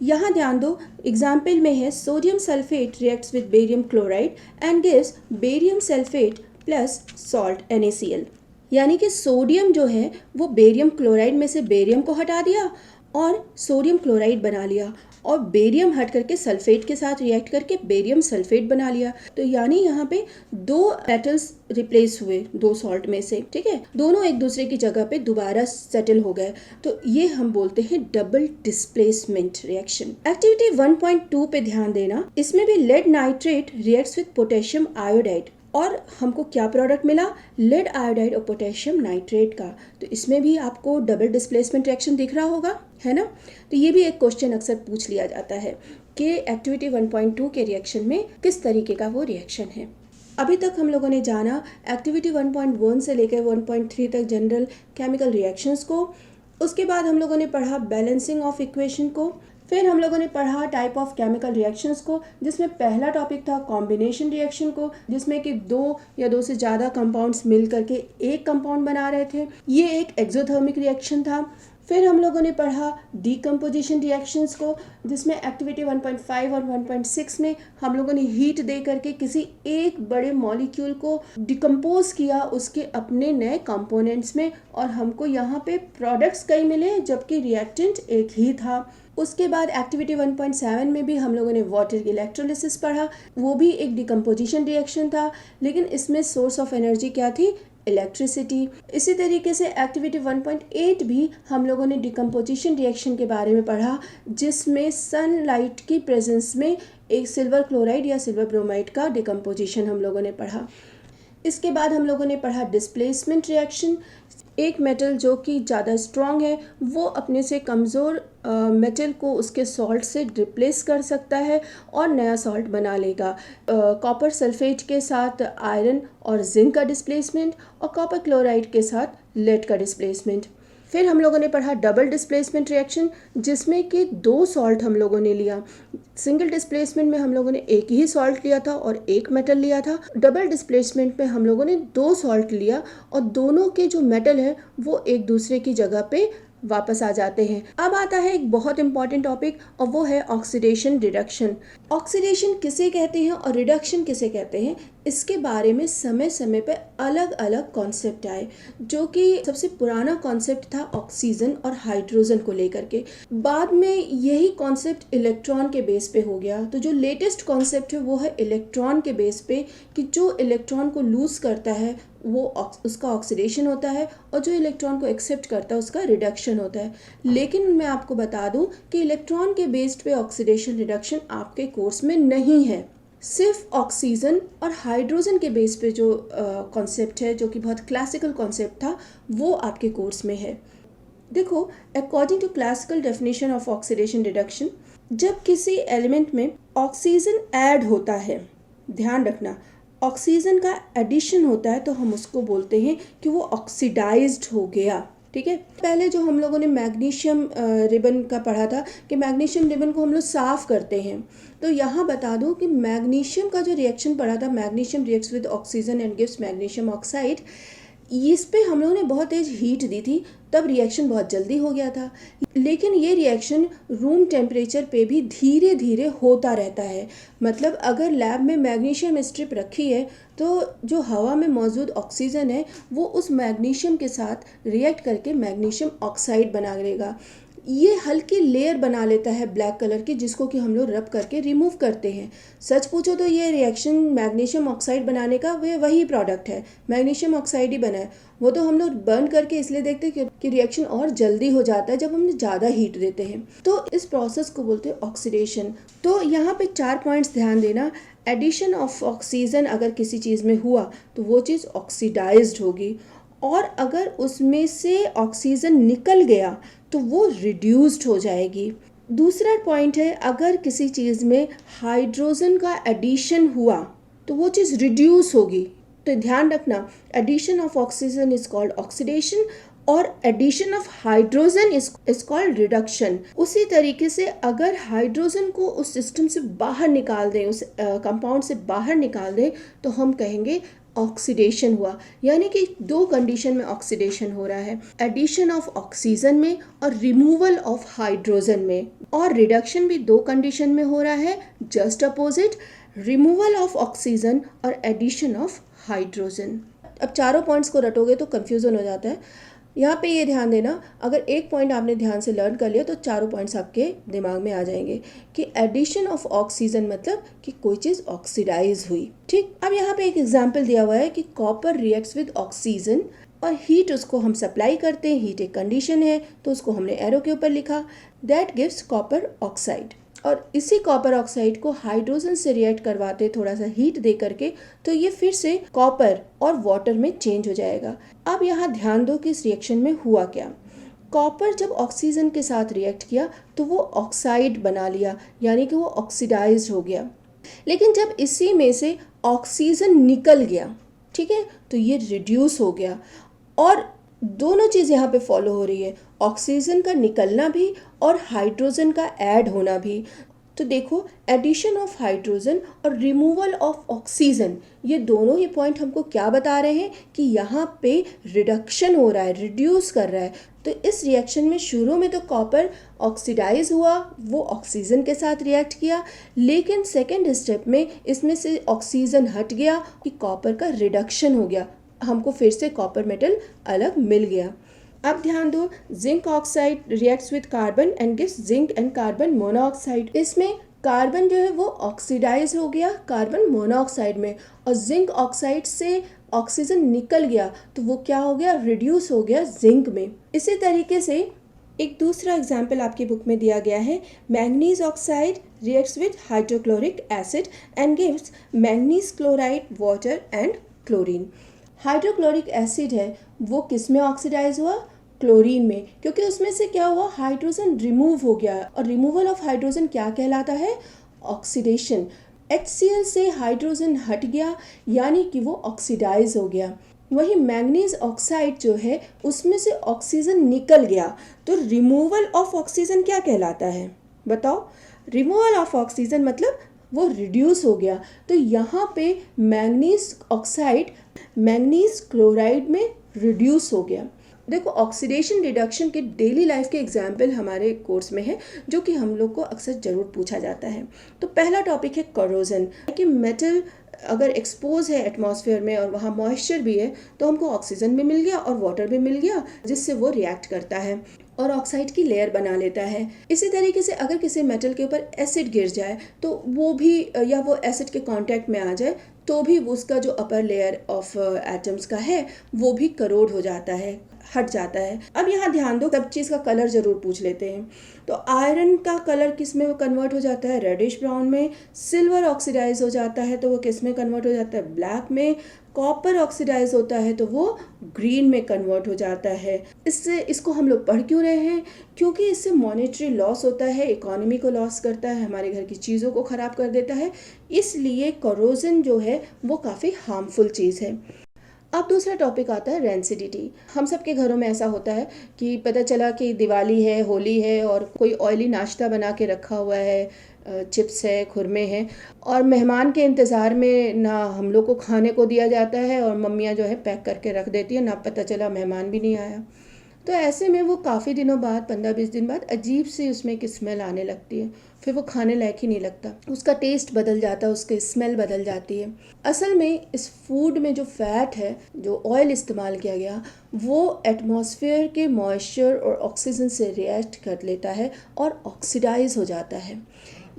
यहाँ ध्यान दो, एग्जाम्पल में है sodium sulphate reacts with barium chloride and gives barium sulphate plus salt NaCl, यानी कि सोडियम जो है वो बेरियम क्लोराइड में से बेरियम को हटा दिया और सोडियम क्लोराइड बना लिया और बेरियम हट करके सल्फेट के साथ रिएक्ट करके बेरियम सल्फेट बना लिया। तो यानी यहाँ पे दो मेटल्स रिप्लेस हुए दो सॉल्ट में से, ठीक है, दोनों एक दूसरे की जगह पे दोबारा सेटल हो गए, तो ये हम बोलते हैं डबल डिस्प्लेसमेंट रिएक्शन। एक्टिविटी 1.2 पे ध्यान देना, इसमें भी lead nitrate reacts with potassium iodide और हमको क्या प्रोडक्ट मिला, लेड आयोडाइड और पोटेशियम नाइट्रेट का। तो इसमें भी आपको डबल डिस्प्लेसमेंट रिएक्शन दिख रहा होगा, है ना। तो ये भी एक क्वेश्चन अक्सर पूछ लिया जाता है कि एक्टिविटी 1.2 के रिएक्शन में किस तरीके का वो रिएक्शन है। अभी तक हम लोगों ने जाना एक्टिविटी 1.1 से लेकर 1.3 तक जनरल केमिकल रिएक्शंस को। उसके बाद हम लोगों ने पढ़ा बैलेंसिंग ऑफ इक्वेशन को, फिर हम लोगों ने पढ़ा टाइप ऑफ केमिकल रिएक्शंस को, जिसमें पहला टॉपिक था कॉम्बिनेशन रिएक्शन को, जिसमें कि दो या दो से ज़्यादा कंपाउंड्स मिल करके एक कंपाउंड बना रहे थे, ये एक एक्सोथर्मिक रिएक्शन था। फिर हम लोगों ने पढ़ा डीकम्पोजिशन रिएक्शंस को, जिसमें एक्टिविटी 1.5 और 1.6 में हम लोगों ने हीट दे करके किसी एक बड़े मॉलिक्यूल को डिकम्पोज किया उसके अपने नए कंपोनेंट्स में, और हमको यहाँ पे प्रोडक्ट्स कई मिले जबकि रिएक्टेंट एक ही था। उसके बाद एक्टिविटी 1.7 में भी हम लोगों ने वाटर की इलेक्ट्रोलिसिस पढ़ा, वो भी एक डिकम्पोजिशन रिएक्शन था, लेकिन इसमें सोर्स ऑफ एनर्जी क्या थी, इलेक्ट्रिसिटी। इसी तरीके से एक्टिविटी 1.8 भी हम लोगों ने डिकम्पोजिशन रिएक्शन के बारे में पढ़ा, जिसमें सनलाइट की प्रेजेंस में एक सिल्वर क्लोराइड या सिल्वर ब्रोमाइड का डिकम्पोजिशन हम लोगों ने पढ़ा। इसके बाद हम लोगों ने पढ़ा डिस्प्लेसमेंट रिएक्शन। एक मेटल जो कि ज़्यादा स्ट्रॉन्ग है वो अपने से कमज़ोर मेटल को उसके सॉल्ट से रिप्लेस कर सकता है और नया सॉल्ट बना लेगा। कॉपर सल्फेट के साथ आयरन और जिंक का डिस्प्लेसमेंट और कॉपर क्लोराइड के साथ लेड का डिस्प्लेसमेंट। फिर हम लोगों ने पढ़ा डबल डिस्प्लेसमेंट रिएक्शन, जिसमें कि दो सॉल्ट हम लोगों ने लिया। सिंगल डिस्प्लेसमेंट में हम लोगों ने एक ही सॉल्ट लिया था और एक मेटल लिया था। डबल डिस्प्लेसमेंट में हम लोगों ने दो सॉल्ट लिया और दोनों के जो मेटल है वो एक दूसरे की जगह पे वापस आ जाते हैं। अब आता है एक बहुत इंपॉर्टेंट टॉपिक और वो है ऑक्सीडेशन रिडक्शन। ऑक्सीडेशन किसे कहते हैं और रिडक्शन किसे कहते हैं, इसके बारे में समय समय पर अलग अलग कॉन्सेप्ट आए, जो कि सबसे पुराना कॉन्सेप्ट था ऑक्सीजन और हाइड्रोजन को लेकर के। बाद में यही कॉन्सेप्ट इलेक्ट्रॉन के बेस पे हो गया। तो जो लेटेस्ट कॉन्सेप्ट है वो है इलेक्ट्रॉन के बेस पे, कि जो इलेक्ट्रॉन को लूज करता है वो उसका ऑक्सीडेशन होता है, और जो इलेक्ट्रॉन को एक्सेप्ट करता है उसका रिडक्शन होता है। लेकिन मैं आपको बता दूं कि इलेक्ट्रॉन के बेस्ड पे ऑक्सीडेशन रिडक्शन आपके कोर्स में नहीं है। सिर्फ ऑक्सीजन और हाइड्रोजन के बेस पे जो कॉन्सेप्ट है, जो कि बहुत क्लासिकल कॉन्सेप्ट था, वो आपके कोर्स में है। देखो, according to classical definition of oxidation reduction, जब किसी एलिमेंट में ऑक्सीजन ऐड होता है, ध्यान रखना ऑक्सीजन का एडिशन होता है, तो हम उसको बोलते हैं कि वो ऑक्सीडाइज्ड हो गया। ठीक है, पहले जो हम लोगों ने मैग्नीशियम रिबन का पढ़ा था कि मैग्नीशियम रिबन को हम लोग साफ़ करते हैं, तो यहाँ बता दूँ कि मैग्नीशियम का जो रिएक्शन पढ़ा था, magnesium reacts with oxygen and gives magnesium oxide, इस पे हम लोगों ने बहुत तेज हीट दी थी, तब रिएक्शन बहुत जल्दी हो गया था। लेकिन ये रिएक्शन रूम टेम्परेचर पे भी धीरे धीरे होता रहता है। मतलब अगर लैब में मैग्नीशियम स्ट्रिप रखी है, तो जो हवा में मौजूद ऑक्सीजन है वो उस मैग्नीशियम के साथ रिएक्ट करके मैग्नीशियम ऑक्साइड बना लेगा। ये हल्की लेयर बना लेता है ब्लैक कलर की, जिसको कि हम लोग रब करके रिमूव करते हैं। सच पूछो तो ये रिएक्शन मैग्नीशियम ऑक्साइड बनाने का वही प्रोडक्ट है, मैग्नीशियम ऑक्साइड ही बना है। वो तो हम लोग बर्न करके इसलिए देखते हैं कि रिएक्शन और जल्दी हो जाता है जब हम ज़्यादा हीट देते हैं। तो इस प्रोसेस को बोलते हैं ऑक्सीडेशन। तो यहाँ पे 4 पॉइंट्स ध्यान देना। एडिशन ऑफ ऑक्सीजन अगर किसी चीज़ में हुआ तो वो चीज़ ऑक्सीडाइज्ड होगी, और अगर उसमें से ऑक्सीजन निकल गया तो वो रिड्यूस्ड हो जाएगी। दूसरा पॉइंट है, अगर किसी चीज़ में हाइड्रोजन का एडिशन हुआ तो वो चीज़ रिड्यूस होगी। तो ध्यान रखना, addition of oxygen is called oxidation और addition of hydrogen is called reduction. उसी तरीके से अगर हाइड्रोजन को उस सिस्टम से बाहर निकाल दें, उस कंपाउंड से बाहर निकाल दें, तो हम कहेंगे ऑक्सीडेशन हुआ। यानी कि 2 कंडीशन में ऑक्सीडेशन हो रहा है, एडिशन ऑफ ऑक्सीजन में और रिमूवल ऑफ हाइड्रोजन में। और रिडक्शन भी 2 कंडीशन में हो रहा है, just opposite, removal of oxygen और एडिशन ऑफ हाइड्रोजन। अब चारों पॉइंट्स को रटोगे तो कंफ्यूजन हो जाता है। यहाँ पे ये ध्यान देना, अगर एक पॉइंट आपने ध्यान से लर्न कर लिया तो चारों पॉइंट्स आपके दिमाग में आ जाएंगे कि एडिशन ऑफ ऑक्सीजन मतलब कि कोई चीज़ ऑक्सीडाइज हुई। ठीक, अब यहाँ पे एक एग्जांपल दिया हुआ है कि कॉपर रिएक्ट्स विद ऑक्सीजन और हीट उसको हम सप्लाई करते हैं। हीट एक कंडीशन है, तो उसको हमने एरो के ऊपर लिखा, दैट गिव्स कॉपर ऑक्साइड। और इसी कॉपर ऑक्साइड को हाइड्रोजन से रिएक्ट करवाते थोड़ा सा हीट दे करके, तो ये फिर से कॉपर और वाटर में चेंज हो जाएगा। अब यहाँ ध्यान दो कि इस रिएक्शन में हुआ क्या। कॉपर जब ऑक्सीजन के साथ रिएक्ट किया तो वो ऑक्साइड बना लिया, यानी कि वो ऑक्सीडाइज्ड हो गया। लेकिन जब इसी में से ऑक्सीजन निकल गया, ठीक है, तो ये रिड्यूस हो गया। और दोनों चीज़ यहाँ पे फॉलो हो रही है, ऑक्सीजन का निकलना भी और हाइड्रोजन का ऐड होना भी। तो देखो, एडिशन ऑफ हाइड्रोजन और रिमूवल ऑफ ऑक्सीजन, ये दोनों ही पॉइंट हमको क्या बता रहे हैं कि यहाँ पे रिडक्शन हो रहा है, रिड्यूस कर रहा है। तो इस रिएक्शन में शुरू में तो कॉपर ऑक्सीडाइज हुआ, वो ऑक्सीजन के साथ रिएक्ट किया, लेकिन सेकेंड स्टेप में इसमें से ऑक्सीजन हट गया कि कॉपर का रिडक्शन हो गया, हमको फिर से कॉपर मेटल अलग मिल गया। अब ध्यान दो, zinc oxide reacts with carbon and gives zinc and carbon monoxide. इसमें कार्बन जो है वो ऑक्सीडाइज हो गया कार्बन मोनोऑक्साइड में, और जिंक ऑक्साइड से ऑक्सीजन निकल गया तो वो क्या हो गया, रिड्यूस हो गया जिंक में। इसी तरीके से एक दूसरा एग्जाम्पल आपकी बुक में दिया गया है, manganese oxide reacts with hydrochloric acid and gives manganese chloride water and chlorine. Hydrochloric acid है वो किस में ऑक्सीडाइज हुआ, क्लोरीन में, क्योंकि उसमें से क्या हुआ, हाइड्रोजन रिमूव हो गया। और रिमूवल ऑफ हाइड्रोजन क्या कहलाता है, ऑक्सीडेशन। HCl से हाइड्रोजन हट गया, यानी कि वो ऑक्सीडाइज हो गया। वही मैंगनीज ऑक्साइड जो है उसमें से ऑक्सीजन निकल गया, तो रिमूवल ऑफ ऑक्सीजन क्या कहलाता है, बताओ। रिमूवल ऑफ ऑक्सीजन मतलब वो रिड्यूस हो गया। तो यहाँ पे मैंगनीज ऑक्साइड मैंगनीज क्लोराइड में रिड्यूस हो गया। देखो, ऑक्सीडेशन रिडक्शन के डेली लाइफ के एग्जाम्पल हमारे कोर्स में है, जो कि हम लोग को अक्सर ज़रूर पूछा जाता है। तो पहला टॉपिक है करोजन, कि मेटल अगर एक्सपोज है एटमॉस्फेयर में और वहाँ मॉइस्चर भी है, तो हमको ऑक्सीजन भी मिल गया और वाटर भी मिल गया, जिससे वो रिएक्ट करता है और ऑक्साइड की लेयर बना लेता है। इसी तरीके से अगर किसी मेटल के ऊपर एसिड गिर जाए तो वो भी, या वो एसिड के कांटेक्ट में आ जाए, तो भी उसका जो अपर लेयर ऑफ एटम्स का है वो भी करोड हो जाता है, हट जाता है। अब यहाँ ध्यान दो, सब चीज़ का कलर ज़रूर पूछ लेते हैं। तो आयरन का कलर किस में कन्वर्ट हो जाता है? रेडिश ब्राउन में। सिल्वर ऑक्सीडाइज हो जाता है तो वो किस में कन्वर्ट हो जाता है? ब्लैक में। कॉपर ऑक्सीडाइज होता है तो वो ग्रीन में कन्वर्ट हो जाता है। इसको हम लोग पढ़ क्यों रहे हैं? क्योंकि इससे मॉनेटरी लॉस होता है, इकोनॉमी को लॉस करता है, हमारे घर की चीज़ों को ख़राब कर देता है। इसलिए करोजन जो है वो काफ़ी हार्मफुल चीज़ है। अब दूसरा टॉपिक आता है रेंसिडिटी। हम सब के घरों में ऐसा होता है कि पता चला कि दिवाली है, होली है और कोई ऑयली नाश्ता बना के रखा हुआ है, चिप्स है, खुरमे हैं, और मेहमान के इंतज़ार में ना हम लोग को खाने को दिया जाता है और मम्मियाँ जो है पैक करके रख देती है, ना पता चला मेहमान भी नहीं आया। तो ऐसे में वो काफ़ी दिनों बाद, 15-20 दिन बाद, अजीब सी उसमें एक स्मेल आने लगती है, फिर वो खाने लायक ही नहीं लगता, उसका टेस्ट बदल जाता है, उसकी स्मेल बदल जाती है। असल में इस फूड में जो फैट है, जो ऑयल इस्तेमाल किया गया, वो एटमॉस्फेयर के मॉइस्चर और ऑक्सीजन से रिएक्ट कर लेता है और ऑक्सीडाइज हो जाता है।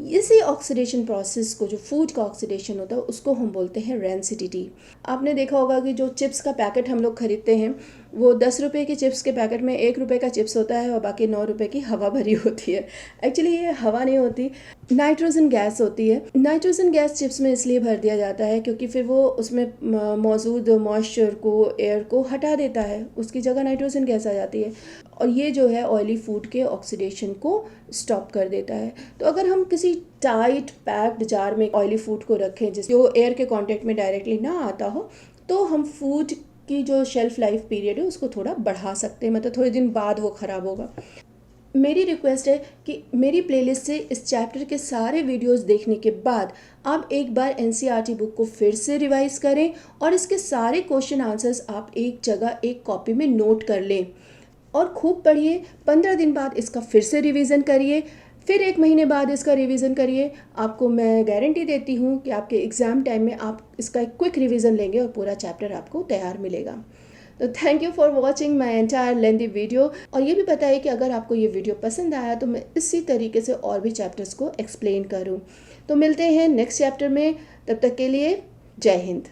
इसी ऑक्सीडेशन प्रोसेस को, जो फूड का ऑक्सीडेशन होता है, उसको हम बोलते हैं रेंसिडिटी। आपने देखा होगा कि जो चिप्स का पैकेट हम लोग खरीदते हैं, वो 10 रुपये के चिप्स के पैकेट में 1 रुपये का चिप्स होता है और बाकी 9 रुपये की हवा भरी होती है। एक्चुअली ये हवा नहीं होती, नाइट्रोजन गैस होती है। नाइट्रोजन गैस चिप्स में इसलिए भर दिया जाता है क्योंकि फिर वो उसमें मौजूद मॉइस्चर को, एयर को हटा देता है, उसकी जगह नाइट्रोजन गैस आ जाती है और ये जो है ऑयली फूड के ऑक्सीडेशन को स्टॉप कर देता है। तो अगर हम किसी टाइट पैक्ड जार में ऑयली फूड को रखें जो एयर के कांटेक्ट में डायरेक्टली ना आता हो, तो हम फूड की जो शेल्फ लाइफ पीरियड है उसको थोड़ा बढ़ा सकते हैं, मतलब थोड़े दिन बाद वो ख़राब होगा। मेरी रिक्वेस्ट है कि मेरी प्लेलिस्ट से इस चैप्टर के सारे वीडियोस देखने के बाद आप एक बार एनसीईआरटी बुक को फिर से रिवाइज करें और इसके सारे क्वेश्चन आंसर्स आप एक जगह एक कॉपी में नोट कर लें और खूब पढ़िए। 15 दिन बाद इसका फिर से रिवीजन करिए, फिर 1 महीने बाद इसका रिवीजन करिए। आपको मैं गारंटी देती हूँ कि आपके एग्ज़ाम टाइम में आप इसका एक क्विक रिवीजन लेंगे और पूरा चैप्टर आपको तैयार मिलेगा। तो thank you for watching my entire lengthy video. और ये भी बताइए कि अगर आपको ये वीडियो पसंद आया तो मैं इसी तरीके से और भी चैप्टर्स को एक्सप्लेन करूँ। तो मिलते हैं नेक्स्ट चैप्टर में, तब तक के लिए जय हिंद।